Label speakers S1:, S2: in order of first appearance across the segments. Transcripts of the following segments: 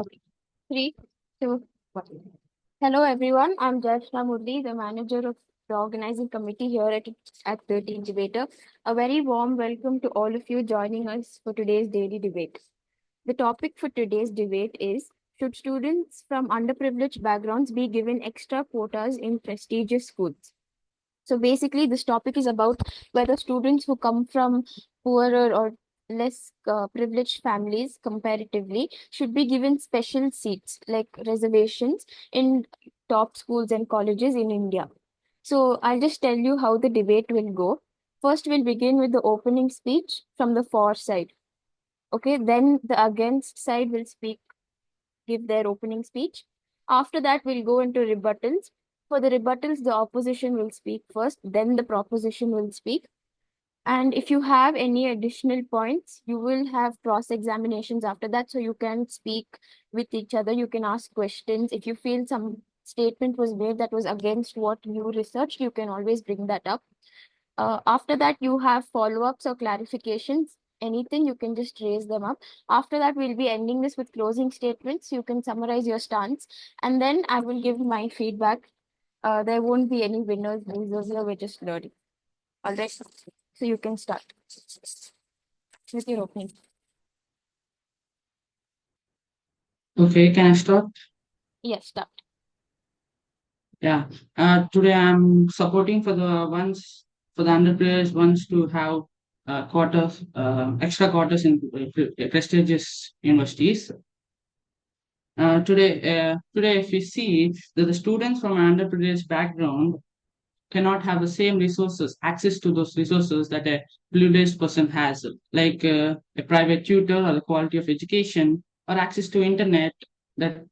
S1: Okay. Three, two, one. Hello, everyone. I'm Jayashna Murli, the manager of the organizing committee here at 13 Debater. A very warm welcome to all of you joining us for today's daily debate. The topic for today's debate is: should students from underprivileged backgrounds be given extra quotas in prestigious schools? So basically, this topic is about whether students who come from poorer or less privileged families comparatively should be given special seats like reservations in top schools and colleges in India. So I'll just tell you how the debate will go. First, we'll begin with the opening speech from the for side. Okay, then the against side will give their opening speech. After that, we'll go into rebuttals. For the rebuttals, the opposition will speak first, then the proposition will speak. And if you have any additional points, you will have cross examinations after that. So you can speak with each other, you can ask questions. If you feel some statement was made that was against what you researched, you can always bring that up. After that, you have follow-ups or clarifications. Anything, you can just raise them up. After that, we'll be ending this with closing statements. You can summarize your stance, and then I will give my feedback. There won't be any winners, losers here. We're just learning. All right. So you can start with your opening.
S2: Okay, can I start?
S1: Yes, start.
S2: Yeah. Today I'm supporting for the underprivileged ones to have extra quarters in prestigious universities. Today, if we see that the students from an underprivileged background cannot have the same resources, access to those resources that a privileged person has, like a private tutor or the quality of education or access to internet that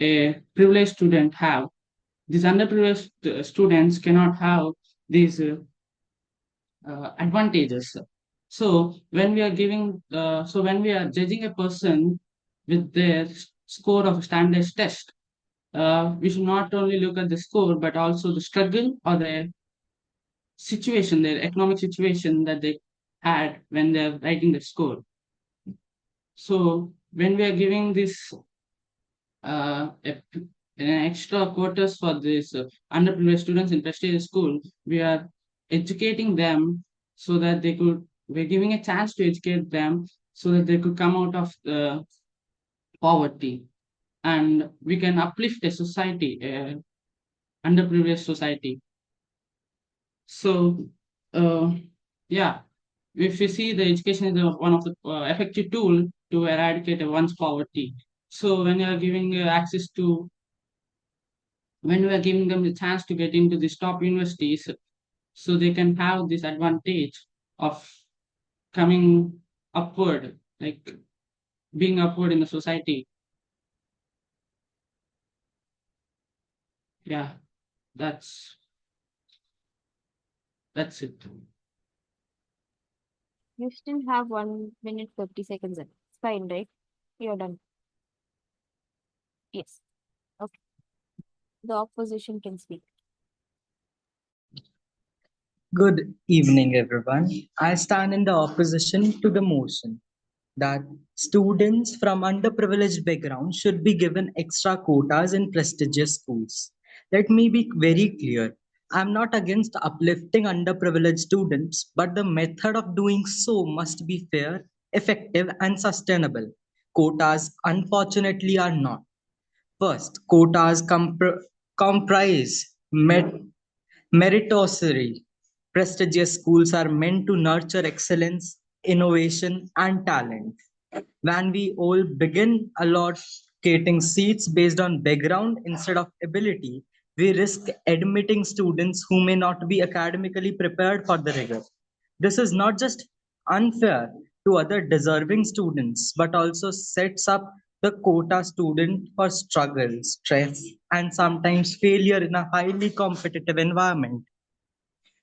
S2: a privileged student have. These underprivileged students cannot have these advantages. So when we are judging a person with their score of a standard test, we should not only look at the score but also the struggle or the situation, their economic situation that they had when they're writing the score. So when we are giving this uh, a, an extra quotas for these underprivileged students in prestigious school, we are educating them so that we're giving a chance to educate them so that they could come out of the poverty, and we can uplift a society, underprivileged society. So, yeah, if you see, the education is one of the effective tool to eradicate one's poverty. So when we are giving them the chance to get into these top universities, so they can have this advantage of coming upward, like being upward in the society. Yeah, that's that's it.
S1: You still have 1 minute 30 seconds left. It's fine, right? You're done. Yes. Okay. The opposition can speak.
S3: Good evening, everyone. I stand in the opposition to the motion that students from underprivileged backgrounds should be given extra quotas in prestigious schools. Let me be very clear. I'm not against uplifting underprivileged students, but the method of doing so must be fair, effective, and sustainable. Quotas, unfortunately, are not. First, quotas comprise meritocracy. Prestigious schools are meant to nurture excellence, innovation, and talent. When we all begin allocating seats based on background instead of ability, we risk admitting students who may not be academically prepared for the rigor. This is not just unfair to other deserving students, but also sets up the quota student for struggle, stress, and sometimes failure in a highly competitive environment.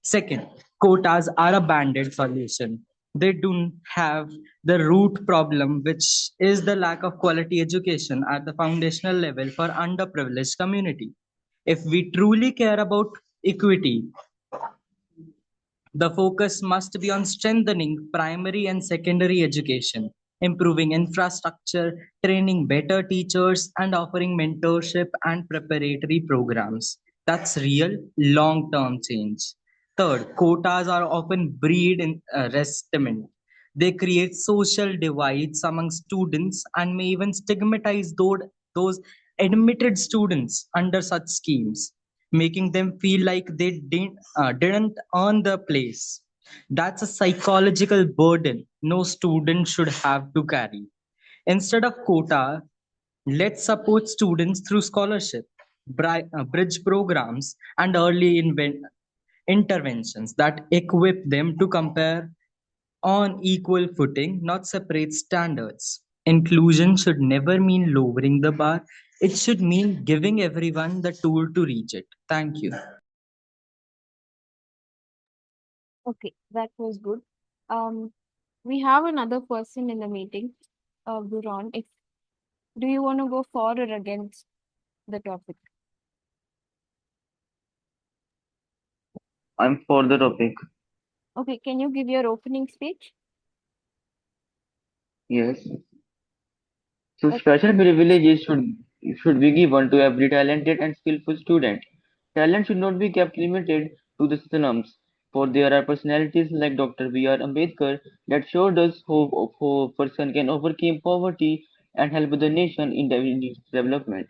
S3: Second, quotas are a band-aid solution. They do have the root problem, which is the lack of quality education at the foundational level for underprivileged community. If we truly care about equity, the focus must be on strengthening primary and secondary education, improving infrastructure, training better teachers, and offering mentorship and preparatory programs. That's real long term change. Third, quotas are often breed in resentment. They create social divides among students and may even stigmatize those admitted students under such schemes, making them feel like they didn't earn their place. That's a psychological burden no student should have to carry. Instead of quota, let's support students through scholarship, bridge programs, and early interventions that equip them to compare on equal footing, not separate standards. Inclusion should never mean lowering the bar, it should mean giving everyone the tool to reach it. Thank you.
S1: Okay, that was good. Um, we have another person in the meeting, Buron. If do you want to go for or against the topic?
S4: I'm for the topic.
S1: Okay, can you give your opening speech?
S4: Yes. So
S1: Okay.
S4: special privileges should be given to every talented and skillful student. Talent should not be kept limited to the slums, for there are personalities like Dr. B.R. Ambedkar that showed us how a person can overcome poverty and help the nation in its development.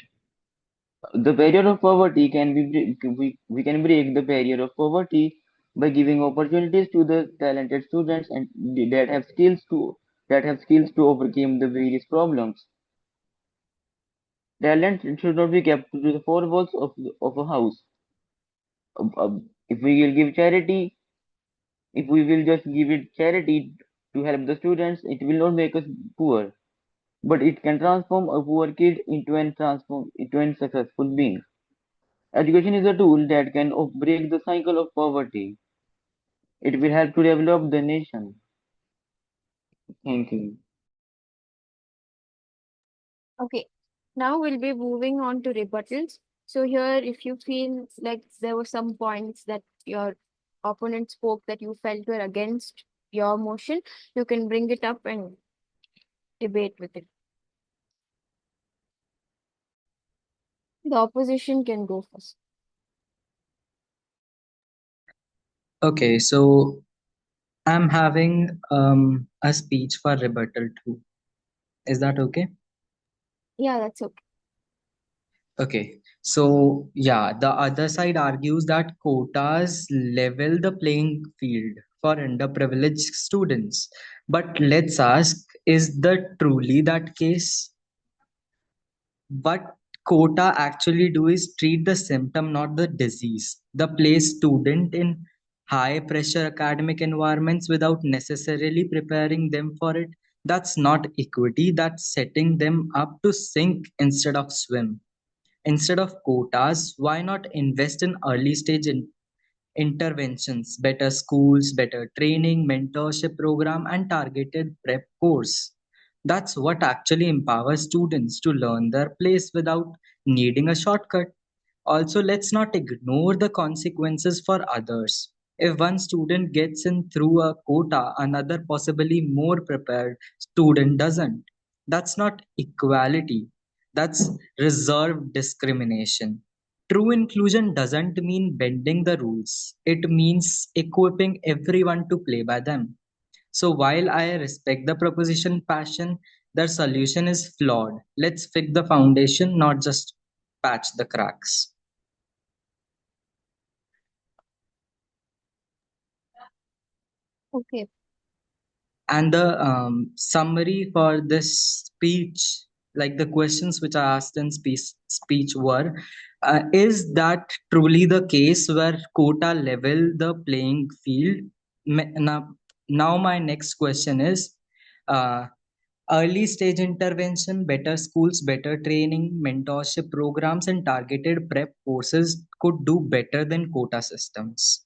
S4: The barrier of poverty can we can break the barrier of poverty by giving opportunities to the talented students and that have skills to overcome the various problems. Talent should not be kept to the four walls of a house. If we will give charity, if we will just give it charity to help the students, it will not make us poor, but it can transform a poor kid into a successful being. Education is a tool that can break the cycle of poverty. It will help to develop the nation. Thank you.
S1: Okay, now we'll be moving on to rebuttals. So here, if you feel like there were some points that your opponent spoke that you felt were against your motion, you can bring it up and debate with it. The opposition can go first.
S3: Okay, so I'm having a speech for rebuttal too. Is that okay?
S1: Yeah, that's okay.
S3: Okay, so yeah, the other side argues that quotas level the playing field for underprivileged students. But let's ask, is that truly that case? What quota actually do is treat the symptom, not the disease. The place student in high pressure academic environments without necessarily preparing them for it. That's not equity, that's setting them up to sink instead of swim. Instead of quotas, why not invest in early stage interventions, better schools, better training, mentorship program, and targeted prep course? That's what actually empowers students to learn their place without needing a shortcut. Also, let's not ignore the consequences for others. If one student gets in through a quota, another possibly more prepared student doesn't. That's not equality, that's reserved discrimination. True inclusion doesn't mean bending the rules, it means equipping everyone to play by them. So while I respect the proposition passion, their solution is flawed. Let's fix the foundation, not just patch the cracks.
S1: Okay.
S3: And the summary for this speech, like the questions which I asked in speech were, is that truly the case where quota level the playing field? Now my next question is, uh, early stage intervention, better schools, better training, mentorship programs, and targeted prep courses could do better than quota systems.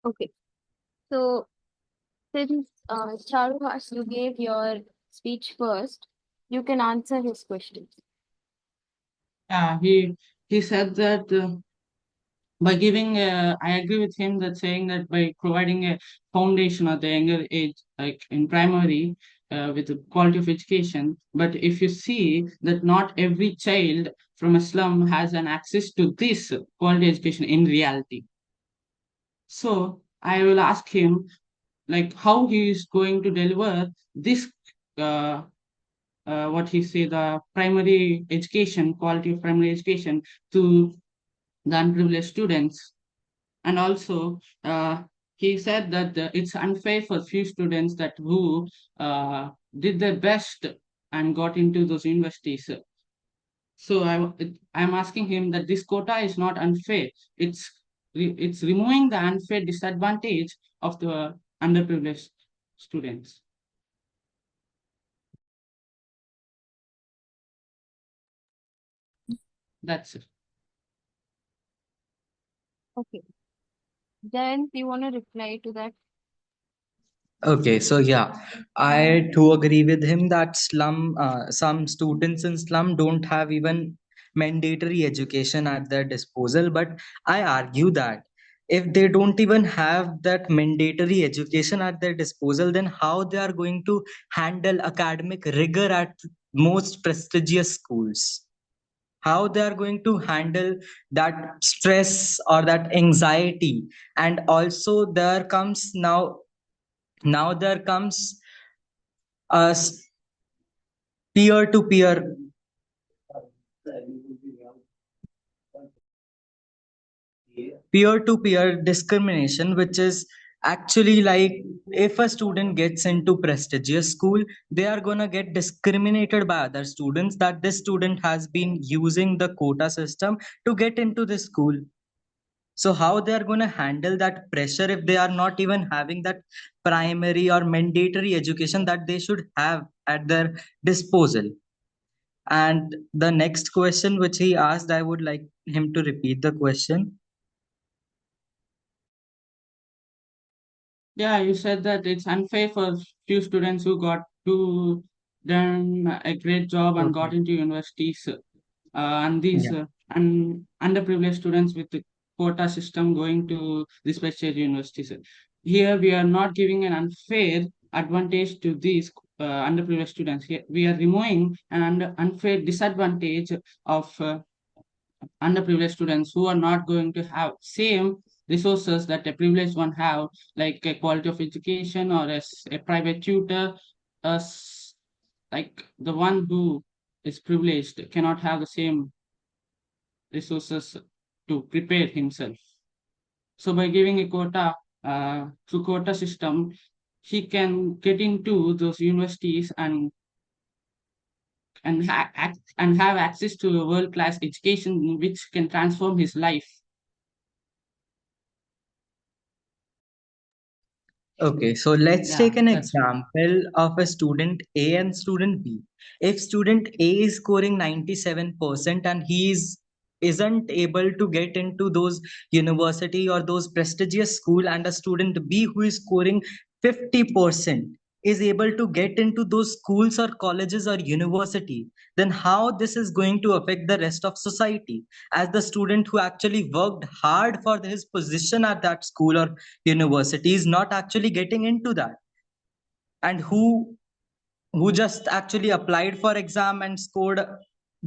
S1: Okay. So since Charuhas, you gave your speech first, you can answer his questions.
S2: Yeah, he said that by giving I agree with him that saying that by providing a foundation at the younger age, like in primary, with the quality of education. But if you see that not every child from a slum has an access to this quality education in reality. So I will ask him like how he is going to deliver this uh, what he say the primary education, quality of primary education to the unprivileged students. And also he said that it's unfair for few students that who did their best and got into those universities. So I'm asking him that this quota is not unfair. It's removing the unfair disadvantage of the underprivileged students. That's it.
S1: Okay. Then do you want to reply to that?
S3: Okay, so yeah, I too agree with him that some students in slum don't have even mandatory education at their disposal. But I argue that if they don't even have that mandatory education at their disposal, then how they are going to handle academic rigor at most prestigious schools? How they are going to handle that stress or that anxiety? And also there comes a peer to peer discrimination, which is actually like if a student gets into prestigious school, they are going to get discriminated by other students that this student has been using the quota system to get into this school. So how they are going to handle that pressure if they are not even having that primary or mandatory education that they should have at their disposal? And the next question which he asked, I would like him to repeat the question.
S2: Yeah, you said that it's unfair for few students who got to done a great job and got
S3: Okay.
S2: into universities, and these
S3: Yeah.
S2: underprivileged students with the quota system going to these prestigious universities. Here, we are not giving an unfair advantage to these underprivileged students. Here, we are removing an unfair disadvantage of underprivileged students who are not going to have same resources that a privileged one have, like a quality of education or a private tutor. Like the one who is privileged cannot have the same resources to prepare himself. So by giving a quota through quota system, he can get into those universities and have access to a world class education which can transform his life.
S3: Okay, so let's take
S2: Yeah,
S3: an
S2: that's it.
S3: example of a student A and student B. If student A is scoring 97% and isn't able to get into those university or those prestigious school, and a student B who is scoring 50% is able to get into those schools or colleges or university, then how this is going to affect the rest of society, as the student who actually worked hard for his position at that school or university is not actually getting into that, and who just actually applied for exam and scored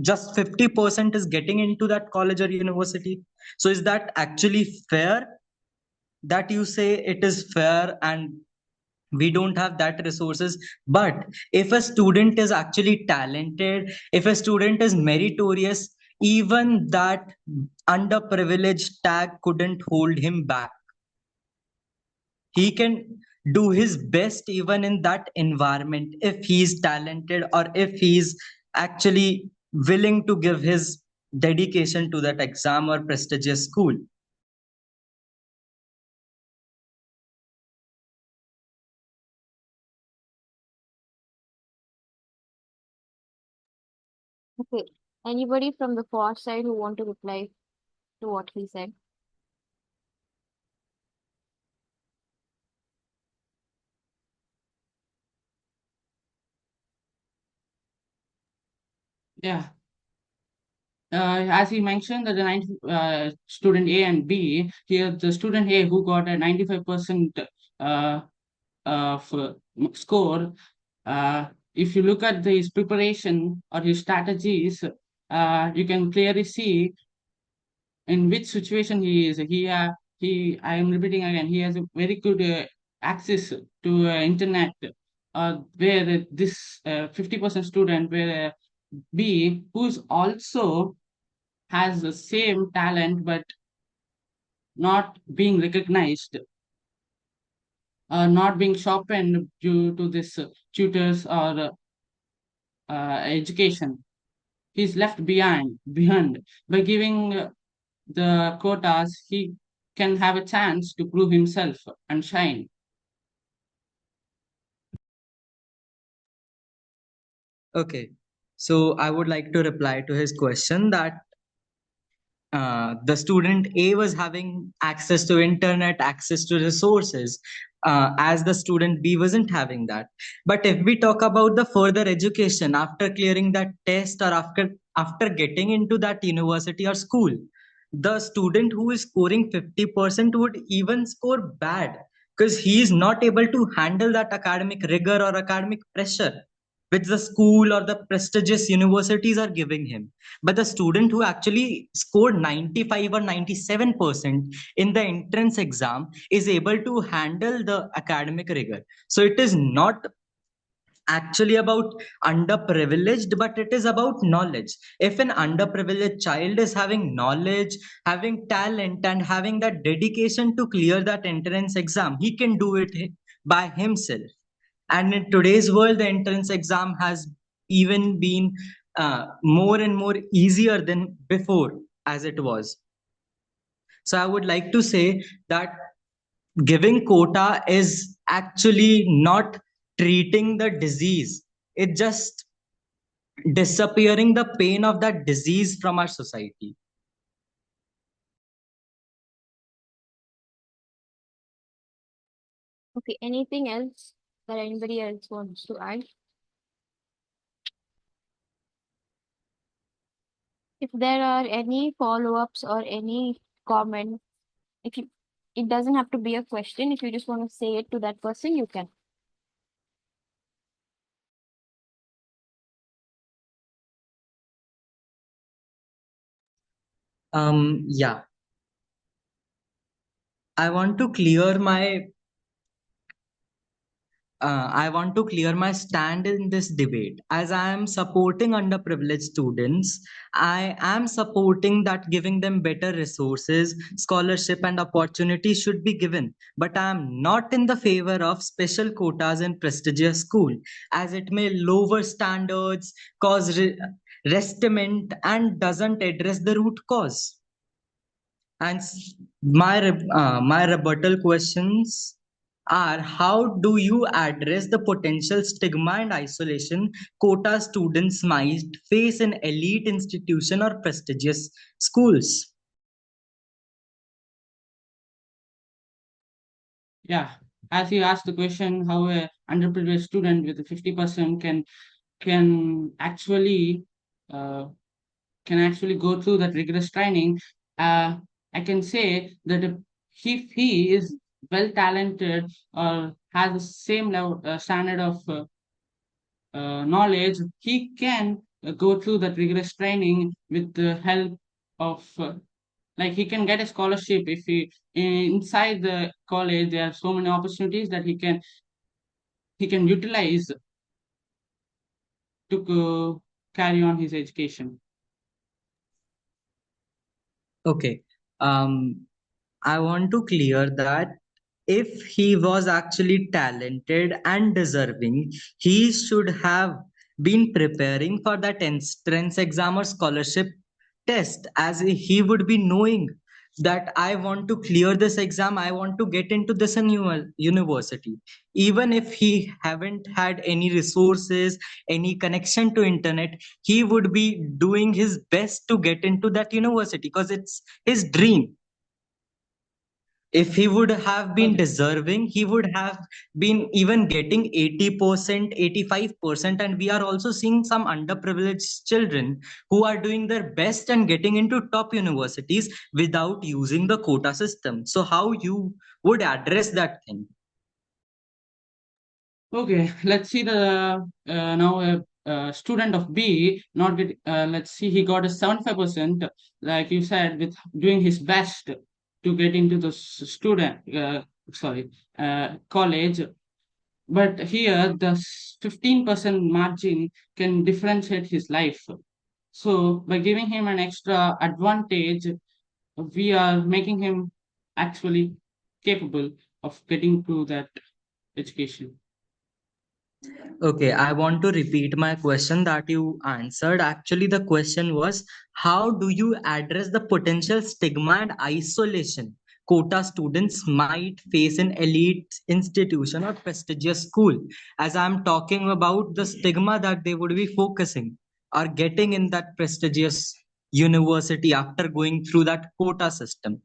S3: just 50% is getting into that college or university. So is that actually fair, that you say it is fair and we don't have that resources? But if a student is actually talented, if a student is meritorious, even that underprivileged tag couldn't hold him back. He can do his best even in that environment if he's talented or if he's actually willing to give his dedication to that exam or prestigious school.
S1: Okay. Anybody from the far side who want to reply to what he said?
S2: Yeah. as he mentioned that the 90, student A and B, here the student A who got a 95% uh, score, if you look at his preparation or his strategies, you can clearly see in which situation he is. I am repeating again, he has a very good access to internet, where this 50% student, where B, who's also has the same talent but not being recognized, not being sharpened due to this tutors or education. He's left behind. By giving the quotas, he can have a chance to prove himself and shine.
S3: Okay, so I would like to reply to his question that the student A was having access to internet, access to resources, as the student B wasn't having that. But if we talk about the further education after clearing that test or after getting into that university or school, the student who is scoring 50% would even score bad because he is not able to handle that academic rigor or academic pressure which the school or the prestigious universities are giving him. But the student who actually scored 95 or 97% in the entrance exam is able to handle the academic rigor. So it is not actually about underprivileged, but it is about knowledge. If an underprivileged child is having knowledge, having talent, and having that dedication to clear that entrance exam, he can do it by himself. And in today's world, the entrance exam has even been more and more easier than before as it was. So I would like to say that giving quota is actually not treating the disease. It just disappearing the pain of that disease from our society.
S1: Okay, anything else that anybody else wants to add? If there are any follow-ups or any comments, if you, it doesn't have to be a question. If you just want to say it to that person, you can.
S3: Yeah. I want to clear my I want to clear my stand in this debate. As I am supporting underprivileged students, I am supporting that giving them better resources, scholarship, and opportunities should be given. But I am not in the favor of special quotas in prestigious school, as it may lower standards, cause restiment, and doesn't address the root cause. And my rebuttal questions are: how do you address the potential stigma and isolation quota students might face in elite institution or prestigious schools?
S2: Yeah, as you asked the question, how a underprivileged student with a 50% can actually uh, go through that rigorous training. I can say that if he is well talented or has the same level standard of knowledge, he can go through that rigorous training with the help of like he can get a scholarship if he inside the college. There are so many opportunities that he can utilize to carry on his education.
S3: Okay. I want to clear that if he was actually talented and deserving, he should have been preparing for that entrance exam or scholarship test, as he would be knowing that I want to clear this exam, I want to get into this university. Even if he haven't had any resources, any connection to internet, he would be doing his best to get into that university because it's his dream. If he would have been
S2: Okay.
S3: deserving, he would have been even getting 80%, 85%. And we are also seeing some underprivileged children who are doing their best and getting into top universities without using the quota system. So how you would address that thing?
S2: Okay, let's see the now student of B not get let's see he got a 75%, like you said, with doing his best to get into the student sorry college. But here the 15% margin can differentiate his life. So by giving him an extra advantage, we are making him actually capable of getting to that education.
S3: Okay, I want to repeat my question that you answered. Actually, the question was, how do you address the potential stigma and isolation quota students might face in elite institution or prestigious school? As I'm talking about the stigma that they would be focusing or getting in that prestigious university after going through that quota system.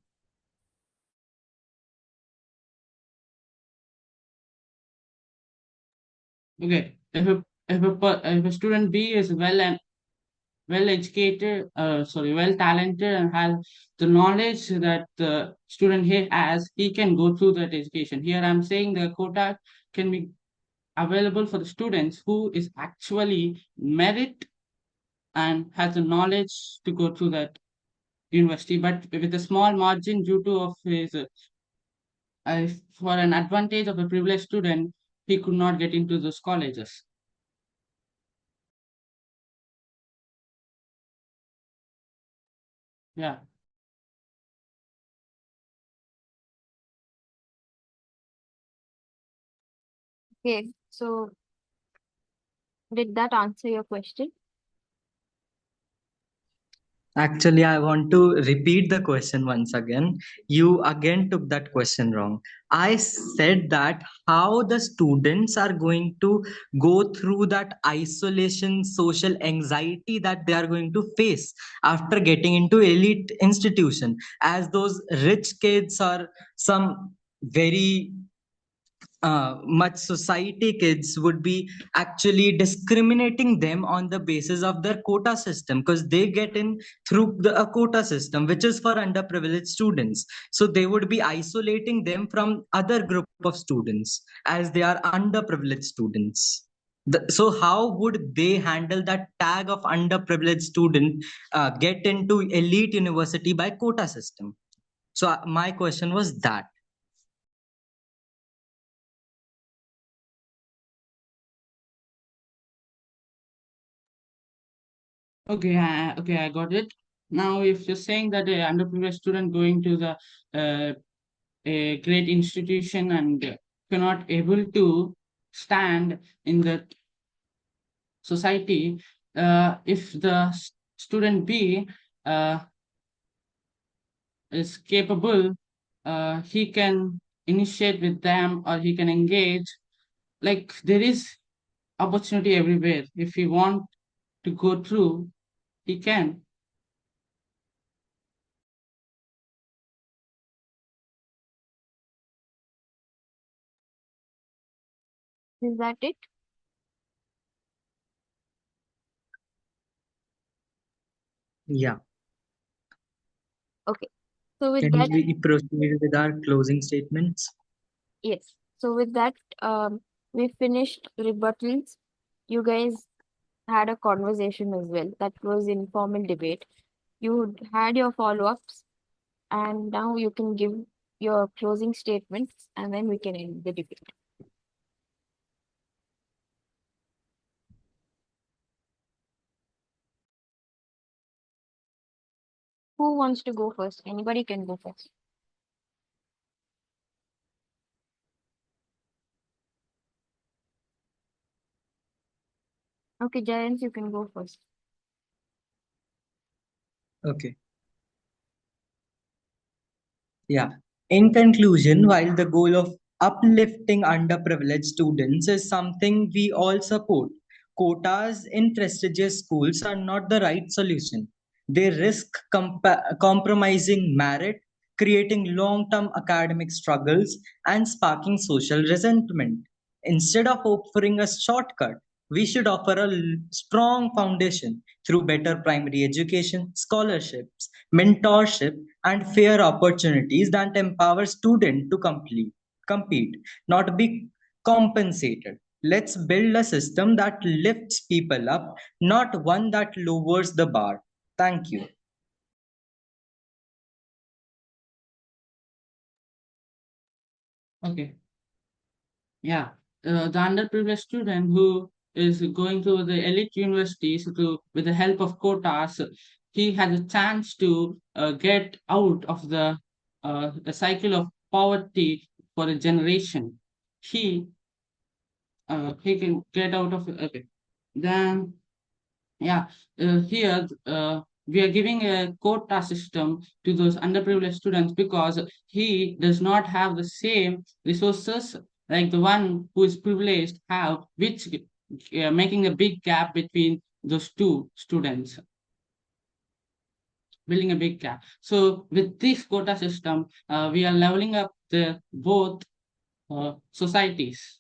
S2: Okay, if a student B is well educated, well talented, and has the knowledge that the student here has, he can go through that education. Here, I'm saying the quota can be available for the students who is actually merit and has the knowledge to go through that university, but with a small margin due to of his for an advantage of a privileged student, he could not get into those colleges. Yeah.
S1: Okay, so did that answer your question?
S3: Actually, I want to repeat the question once again. You again took that question wrong. I said that how the students are going to go through that isolation, social anxiety that they are going to face after getting into elite institution, as those rich kids or some very much society kids would be actually discriminating them on the basis of their quota system, because they get in through the a quota system which is for underprivileged students. So they would be isolating them from other group of students as they are underprivileged students. So how would they handle that tag of underprivileged student get into elite university by quota system? So my question was that.
S2: Okay, okay, I got it. Now, if you're saying that a underprivileged student going to the a great institution and cannot able to stand in the society, if the student B uh, is capable, he can initiate with them or he can engage. Like there is opportunity everywhere. If he want to go through, he can.
S1: Is that it?
S3: Yeah.
S1: Okay. So with
S3: Can
S1: that,
S3: we proceed with our closing statements?
S1: yes. So with that, we finished rebuttals. You guys had a conversation as well. That was informal debate. You had your follow-ups, and now you can give your closing statements, and then we can end the debate. Who wants to go first? Anybody can go first. Okay, Giants, you can go first.
S3: Okay. Yeah. In conclusion, while the goal of uplifting underprivileged students is something we all support, quotas in prestigious schools are not the right solution. They risk compromising merit, creating long-term academic struggles and sparking social resentment. Instead of offering a shortcut, we should offer a strong foundation through better primary education, scholarships, mentorship, and fair opportunities that empower students to compete, not be compensated. Let's build a system that lifts people up, not one that lowers the bar. Thank you.
S2: Okay. Yeah. The underprivileged student who is going to the elite universities with the help of quotas, he has a chance to get out of the cycle of poverty for a generation. He he can get out of it. Okay. Then yeah, here we are giving a quota system to those underprivileged students because he does not have the same resources like the one who is privileged have, which making a big gap between those two students, building a big gap. So with this quota system, we are leveling up the both societies.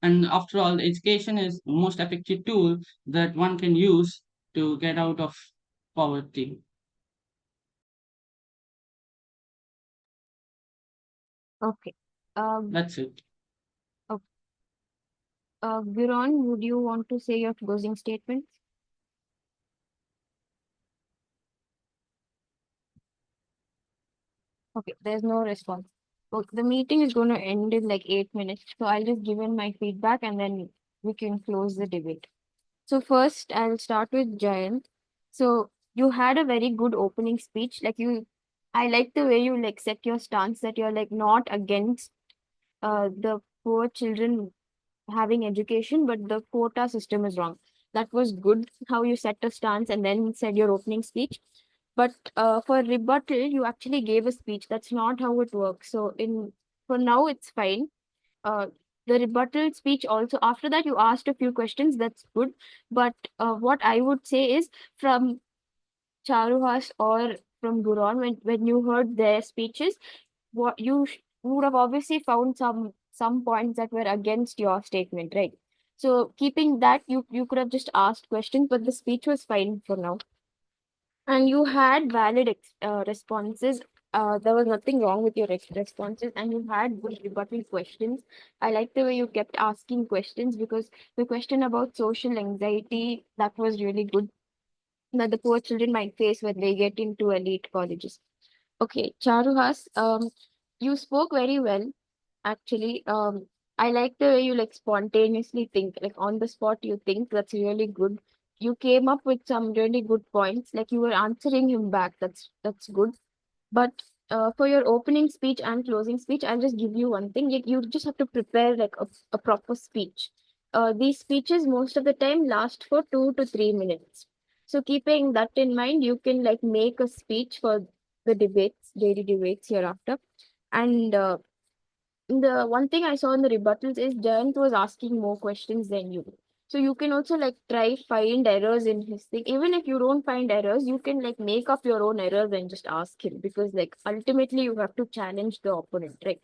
S2: And after all, education is the most effective tool that one can use to get out of poverty.
S1: Okay.
S2: That's it.
S1: Viron, would you want to say your closing statements? Okay, there's no response. Okay, the meeting is going to end in like 8 minutes, so I'll just give in my feedback and then we can close the debate. So first, I'll start with Jayant. So you had a very good opening speech. I like the way you like set your stance that you're like not against the poor children having education, but the quota system is wrong. That was good how you set a stance and then said your opening speech. But for rebuttal, you actually gave a speech. That's not how it works. So in for now, it's fine. Uh, the rebuttal speech also after that you asked a few questions. That's good. But what I would say is from Charuhas or from Guron, when you heard their speeches, what you would have obviously found some points that were against your statement, right? So keeping that, you could have just asked questions, but the speech was fine for now. And you had valid responses. There was nothing wrong with your responses, and you had good rebuttal questions. I like the way you kept asking questions because the question about social anxiety, that was really good, that the poor children might face when they get into elite colleges. Okay, Charuhas, you spoke very well, actually. I like the way you like spontaneously think, like on the spot you think. That's really good. You came up with some really good points, like you were answering him back. That's good. But for your opening speech and closing speech, I'll just give you one thing. You just have to prepare like a proper speech. These speeches most of the time last for 2 to 3 minutes. So keeping that in mind, you can like make a speech for the debates, daily debates hereafter. And the one thing I saw in the rebuttals is Jayant was asking more questions than you. So you can also like try find errors in his thing. Even if you don't find errors, you can like make up your own errors and just ask him because like ultimately you have to challenge the opponent, right?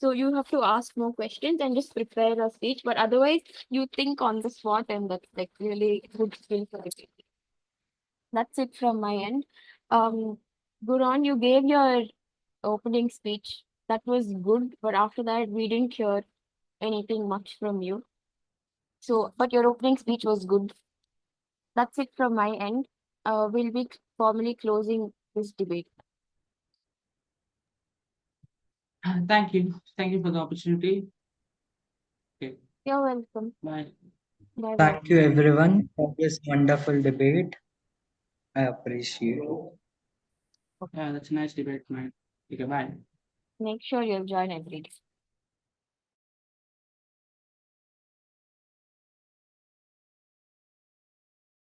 S1: So you have to ask more questions and just prepare a speech. But otherwise, you think on the spot, and that's like really good skill for the. That's it from my end. Um, Guran, you gave your opening speech. That was good, but after that, we didn't hear anything much from you. So, but your opening speech was good. That's it from my end. We'll be formally closing this debate.
S2: Thank you. Thank you for the opportunity. Okay,
S1: You're welcome.
S2: bye.
S1: Bye bye.
S3: Thank you, everyone, for this wonderful debate. I appreciate it.
S2: Yeah, that's a nice debate, man. Okay, bye.
S1: Make sure you'll join every day.